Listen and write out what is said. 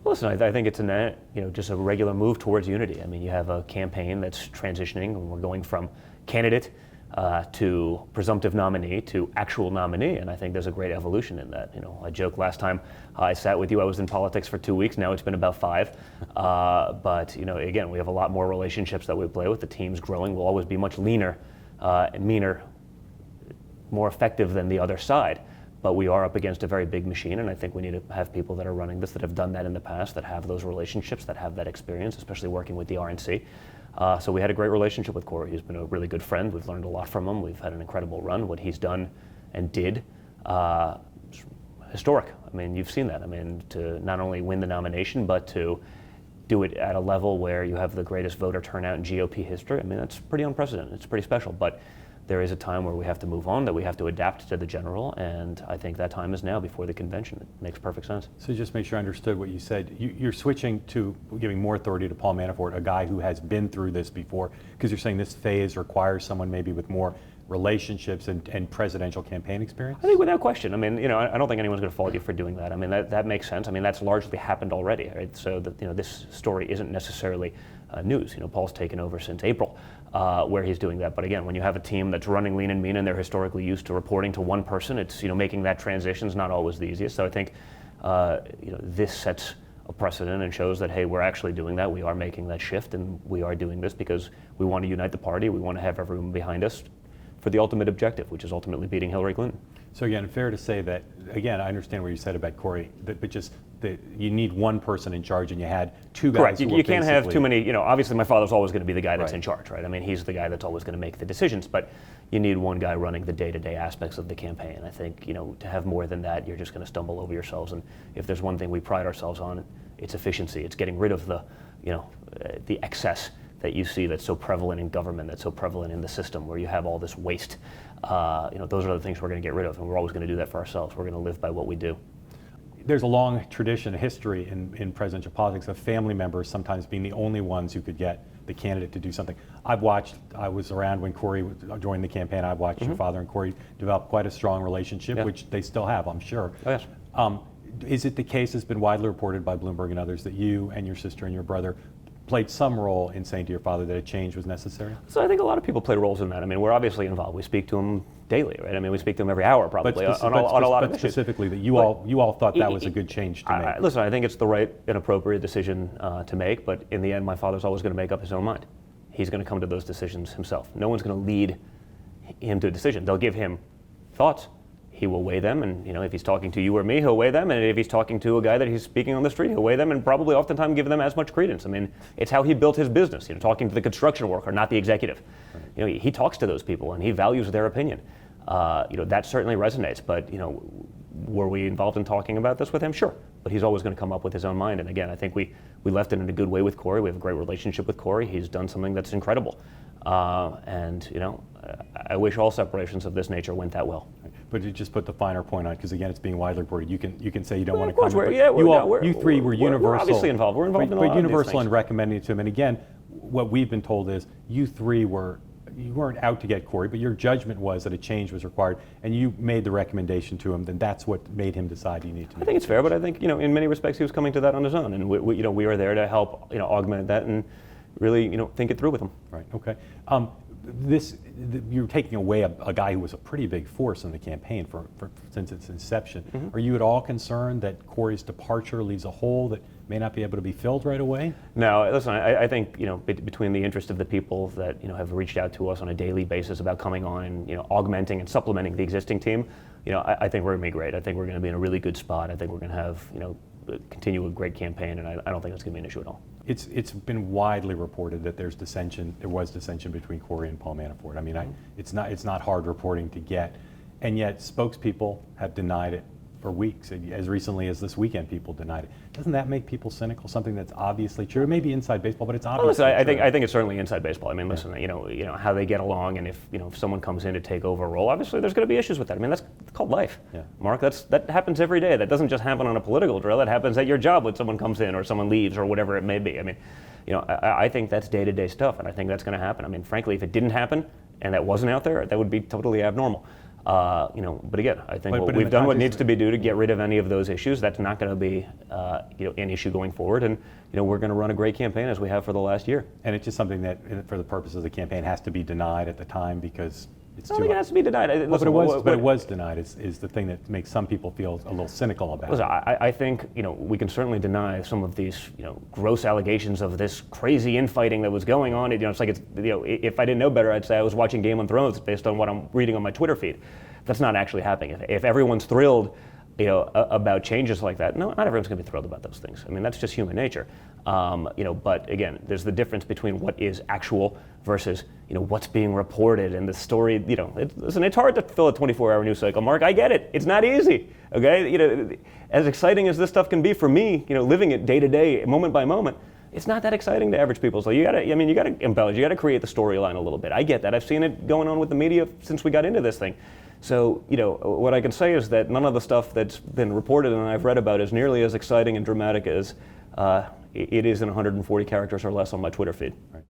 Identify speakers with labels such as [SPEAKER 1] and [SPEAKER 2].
[SPEAKER 1] Listen, I think it's just a regular move towards unity. I mean, you have a campaign that's transitioning, and we're going from candidate to presumptive nominee to actual nominee, and I think there's a great evolution in that. I joked last time I sat with you, I was in politics for 2 weeks. Now it's been about 5. But again, we have a lot more relationships that we play with. The team's growing. We'll always be much leaner and meaner, more effective than the other side. But we are up against a very big machine, and I think we need to have people that are running this, that have done that in the past, that have those relationships, that have that experience, especially working with the RNC. So we had a great relationship with Corey. He's been a really good friend. We've learned a lot from him. We've had an incredible run. What he's done and did, historic. I mean, you've seen that. I mean, to not only win the nomination, but to do it at a level where you have the greatest voter turnout in GOP history. I mean, that's pretty unprecedented. It's pretty special. But there is a time where we have to move on, that we have to adapt to the general, and I think that time is now before the convention. It makes perfect sense.
[SPEAKER 2] So just make sure I understood what you said. You're switching to giving more authority to Paul Manafort, a guy who has been through this before, because you're saying this phase requires someone maybe with more relationships and presidential campaign experience?
[SPEAKER 1] I think without question. I mean, I don't think anyone's going to fault you for doing that. I mean, that makes sense. I mean, that's largely happened already, right? So that, this story isn't necessarily news. Paul's taken over since April, where he's doing that. But again, when you have a team that's running lean and mean, and they're historically used to reporting to one person, it's making that transition is not always the easiest. So I think this sets a precedent and shows that, hey, we're actually doing that. We are making that shift, and we are doing this because we want to unite the party. We want to have everyone behind us for the ultimate objective, which is ultimately beating Hillary Clinton.
[SPEAKER 2] So again, fair to say that, again, I understand what you said about Corey, but just that you need one person in charge, and you had two guys.
[SPEAKER 1] Correct. You can't have too many. Obviously, my father's always going to be the guy that's in charge, right? I mean, he's the guy that's always going to make the decisions, but you need one guy running the day-to-day aspects of the campaign. I think, to have more than that, you're just going to stumble over yourselves. And if there's one thing we pride ourselves on, it's efficiency. It's getting rid of the excess that you see that's so prevalent in government, that's so prevalent in the system, where you have all this waste. Those are the things we're going to get rid of, and we're always going to do that for ourselves. We're going to live by what we do.
[SPEAKER 2] There's a long tradition, a history in presidential politics of family members sometimes being the only ones who could get the candidate to do something. I was around when Corey joined the campaign. I watched your father and Corey develop quite a strong relationship, which they still have, I'm sure.
[SPEAKER 1] Oh, yes.
[SPEAKER 2] Is it the case, it's been widely reported by Bloomberg and others, that you and your sister and your brother played some role in saying to your father that a change was necessary?
[SPEAKER 1] So I think a lot of people played roles in that. I mean, we're obviously involved. We speak to him daily, right? I mean, we speak to him every hour probably on a lot of issues.
[SPEAKER 2] Specifically, that you all thought that was a good change to make.
[SPEAKER 1] Listen, I think it's the right and appropriate decision to make, but in the end, my father's always going to make up his own mind. He's going to come to those decisions himself. No one's going to lead him to a decision. They'll give him thoughts. He will weigh them, and if he's talking to you or me, he'll weigh them, and if he's talking to a guy that he's speaking on the street, he'll weigh them, and probably oftentimes give them as much credence. I mean, it's how he built his business, talking to the construction worker, not the executive. Right. He talks to those people, and he values their opinion. That certainly resonates, but were we involved in talking about this with him? Sure, but he's always going to come up with his own mind, and again, I think we left it in a good way with Corey. We have a great relationship with Corey. He's done something that's incredible, and I wish all separations of this nature went that well.
[SPEAKER 2] But you just put the finer point on, because again, it's being widely reported. You can say you don't want to comment.
[SPEAKER 1] You
[SPEAKER 2] three were universal.
[SPEAKER 1] We're obviously involved. We're involved in a lot of these
[SPEAKER 2] universal
[SPEAKER 1] things.
[SPEAKER 2] in recommending it to him. And again, what we've been told is you three you weren't out to get Corey, but your judgment was that a change was required, and you made the recommendation to him. Then that's what made him decide you need to.
[SPEAKER 1] I think it's fair, but I think in many respects he was coming to that on his own, and we were there to help augment that and really think it through with him.
[SPEAKER 2] Right. Okay. You're taking away a guy who was a pretty big force in the campaign since its inception. Mm-hmm. Are you at all concerned that Corey's departure leaves a hole that may not be able to be filled right away?
[SPEAKER 1] No, listen, I think between the interest of the people that have reached out to us on a daily basis about coming on and augmenting and supplementing the existing team, I think we're going to be great. I think we're going to be in a really good spot. I think we're going to have continue a great campaign, and I don't think that's going to be an issue at all.
[SPEAKER 2] It's been widely reported that there was dissension between Corey and Paul Manafort. I mean, it's not hard reporting to get, and yet spokespeople have denied it for weeks. As recently as this weekend, people denied it. Doesn't that make people cynical? Something that's obviously true. It may be inside baseball, but it's obviously
[SPEAKER 1] true.
[SPEAKER 2] I
[SPEAKER 1] think it's certainly inside baseball. I mean, listen, how they get along, and if someone comes in to take over a role, obviously there's going to be issues with that. I mean, that's called life. Yeah. Mark, that happens every day. That doesn't just happen on a political drill. That happens at your job when someone comes in or someone leaves or whatever it may be. I mean, I think that's day-to-day stuff, and I think that's going to happen. I mean, frankly, if it didn't happen and that wasn't out there, that would be totally abnormal. But again, I think
[SPEAKER 2] But in
[SPEAKER 1] we've
[SPEAKER 2] the
[SPEAKER 1] done what
[SPEAKER 2] context
[SPEAKER 1] needs
[SPEAKER 2] of-
[SPEAKER 1] to be done to get rid of any of those issues. That's not going to be an issue going forward, and we're going to run a great campaign as we have for the last year.
[SPEAKER 2] And it's just something that, for the purpose of the campaign, has to be denied at the time because it's
[SPEAKER 1] I don't
[SPEAKER 2] too.
[SPEAKER 1] think it has to be denied.
[SPEAKER 2] But it was denied. Is the thing that makes some people feel a little cynical about
[SPEAKER 1] Listen,
[SPEAKER 2] it.
[SPEAKER 1] I think we can certainly deny some of these gross allegations of this crazy infighting that was going on. It's like if I didn't know better, I'd say I was watching Game of Thrones based on what I'm reading on my Twitter feed. That's not actually happening. If everyone's thrilled, about changes like that, no, not everyone's going to be thrilled about those things. I mean, that's just human nature. But again, there's the difference between what is actual versus what's being reported and the story. Listen, it's hard to fill a 24-hour news cycle, Mark. I get it. It's not easy. Okay, as exciting as this stuff can be for me, living it day to day, moment by moment, it's not that exciting to average people. So you got to embellish. You got to create the storyline a little bit. I get that. I've seen it going on with the media since we got into this thing. So, what I can say is that none of the stuff that's been reported and I've read about is nearly as exciting and dramatic as it is in 140 characters or less on my Twitter feed.
[SPEAKER 2] Right.